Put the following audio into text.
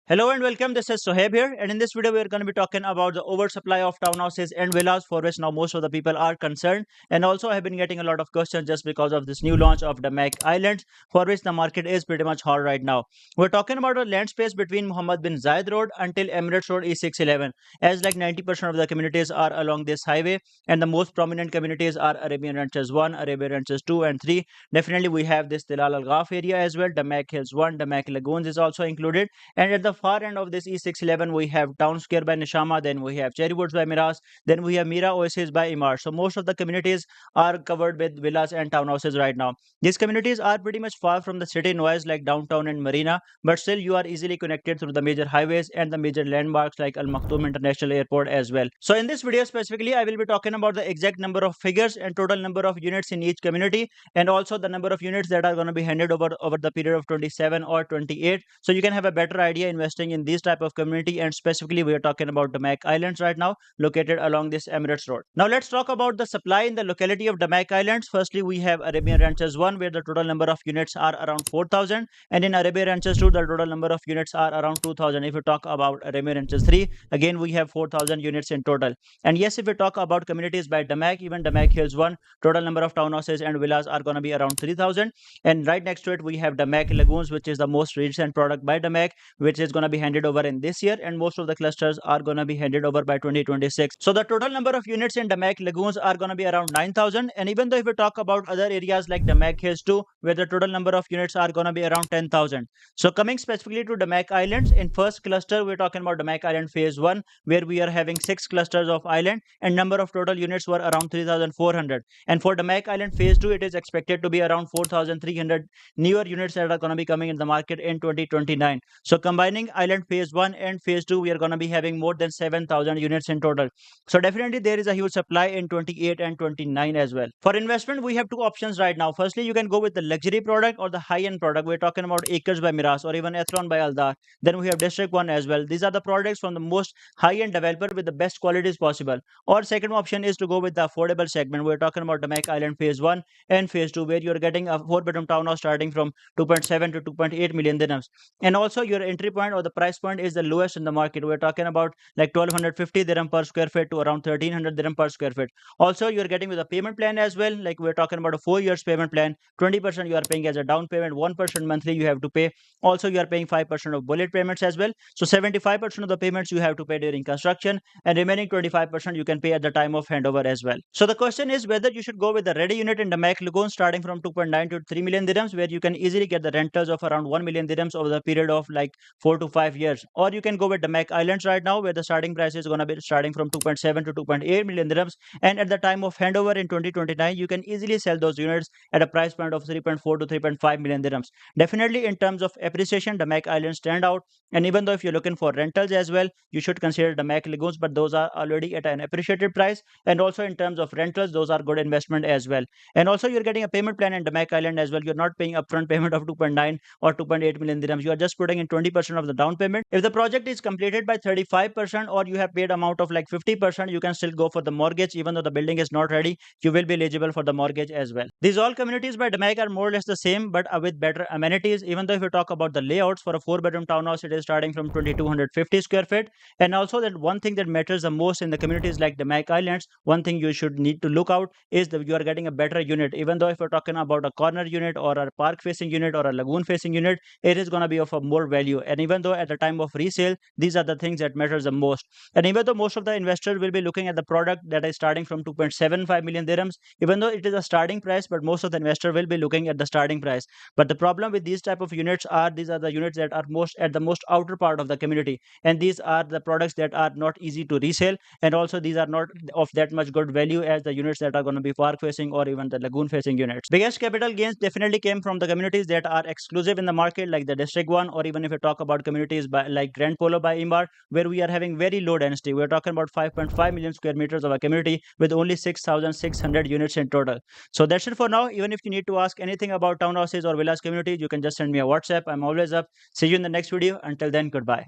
Hello and welcome. This is Sohaib here, and in this video, we are going to be talking about the oversupply of townhouses and villas, for which now most of the people are concerned. And also, I have been getting a lot of questions just because of this new launch of the Mac Islands, for which the market is pretty much hot right now. We're talking about a land space between Muhammad bin Zayed Road until Emirates Road E611, as like 90% of the communities are along this highway, and the most prominent communities are Arabian Ranches 1, Arabian Ranches 2, and 3. Definitely, we have this Tilal Al Ghaf area as well. The Mac Hills 1, the Mac Lagoons is also included, and at the far end of this E611, we have Town Square by Nishama, then we have Cherry Woods by Miras, then we have Mira Oasis by Imar. So most of the communities are covered with villas and townhouses right now. These communities are pretty much far from the city noise like downtown and Marina, but still you are easily connected through the major highways and the major landmarks like Al Maktoum International Airport as well. So in this video specifically, I will be talking about the exact number of figures and total number of units in each community, and also the number of units that are going to be handed over the period of 27 or 28, so you can have a better idea investing in these type of community. And specifically, we are talking about the Mac Islands right now, located along this Emirates Road. Now let's talk about the supply in the locality of the Mac Islands. Firstly, we have Arabian Ranches 1, where the total number of units are around 4,000, and in Arabian Ranches 2, the total number of units are around 2,000. If you talk about Arabian Ranches 3, again we have 4,000 units in total. And yes, if we talk about communities by Damac, even Damac Hills 1, total number of townhouses and villas are going to be around 3,000. And right next to it, we have Damac Lagoons, which is the most recent product by Damac, which is going to be handed over in this year, and most of the clusters are going to be handed over by 2026. So the total number of units in Damac Lagoons are going to be around 9,000. And even though if we talk about other areas like Damac Hills 2, where the total number of units are going to be around 10,000. So coming specifically to Damac Islands, in first cluster, we're talking about Damac Island Phase 1, where we are having 6 clusters of island, and number of total units were around 3,400. And for Damac Island Phase 2, it is expected to be around 4,300 newer units that are going to be coming in the market in 2029. So combining Island Phase 1 and Phase 2, we are going to be having more than 7,000 units in total. So definitely there is a huge supply in 28 and 29 as well. For investment, we have two options right now. Firstly, you can go with the luxury product or the high-end product. We're talking about Acres by Miras or even Ethron by Aldar. Then we have District 1 as well. These are the products from the most high-end developer with the best qualities possible. Or second option is to go with the affordable segment. We're talking about the Mac Island Phase 1 and Phase 2, where you're getting a 4-bedroom townhouse starting from 2.7 to 2.8 million dirhams. And also your entry point or the price point is the lowest in the market. We're talking about like 1,250 dirham per square feet to around 1,300 dirham per square feet. Also, you're getting with a payment plan as well. Like we're talking about a 4 years payment plan. 20% you are paying as a down payment, 1% monthly you have to pay. Also, you are paying 5% of bullet payments as well. So 75% of the payments you have to pay during construction, and remaining 25% you can pay at the time of handover as well. So the question is whether you should go with the ready unit in the Mac Lagoon starting from 2.9 to 3 million dirhams, where you can easily get the rentals of around 1 million dirhams over the period of like 4 to 5 years. Or you can go with the Mac Islands right now, where the starting price is going to be starting from 2.7 to 2.8 million dirhams, and at the time of handover in 2029 you can easily sell those units at a price point of 3.4 to 3.5 million dirhams. Definitely in terms of appreciation, the Mac Islands stand out, and even though if you're looking for rentals as well, you should consider the Mac Lagoons, but those are already at an appreciated price. And also in terms of rentals, those are good investment as well. And also you're getting a payment plan in the Mac Island as well. You're not paying upfront payment of 2.9 or 2.8 million dirhams. You are just putting in 20% of the down payment. If the project is completed by 35% or you have paid amount of like 50%, you can still go for the mortgage. Even though the building is not ready, you will be eligible for the mortgage as well. These all communities by Damac are more or less the same, but with better amenities. Even though if you talk about the layouts, for a 4-bedroom townhouse, it is starting from 2,250 square feet. And also that one thing that matters the most in the communities like the Mac Islands, one thing you should need to look out is that you are getting a better unit. Even though if you're talking about a corner unit or a park facing unit or a lagoon facing unit, it is going to be of a more value. And even though at the time of resale, these are the things that matters the most. And even though most of the investors will be looking at the product that is starting from 2.75 million dirhams, even though it is a starting price, but most of the investor will be looking at the starting price. But the problem with these type of units are these are the units that are most at the most outer part of the community, and these are the products that are not easy to resell, and also these are not of that much good value as the units that are going to be park facing or even the lagoon facing units. Biggest capital gains definitely came from the communities that are exclusive in the market like the District 1, or even if you talk about communities by like Grand Polo by Imar, where we are having very low density. We're talking about 5.5 million square meters of a community with only 6,600 units in total. So that's it for now. Even if you need to ask anything about townhouses or villas communities, you can just send me a WhatsApp. I'm always up. See you in the next video. Until then, goodbye.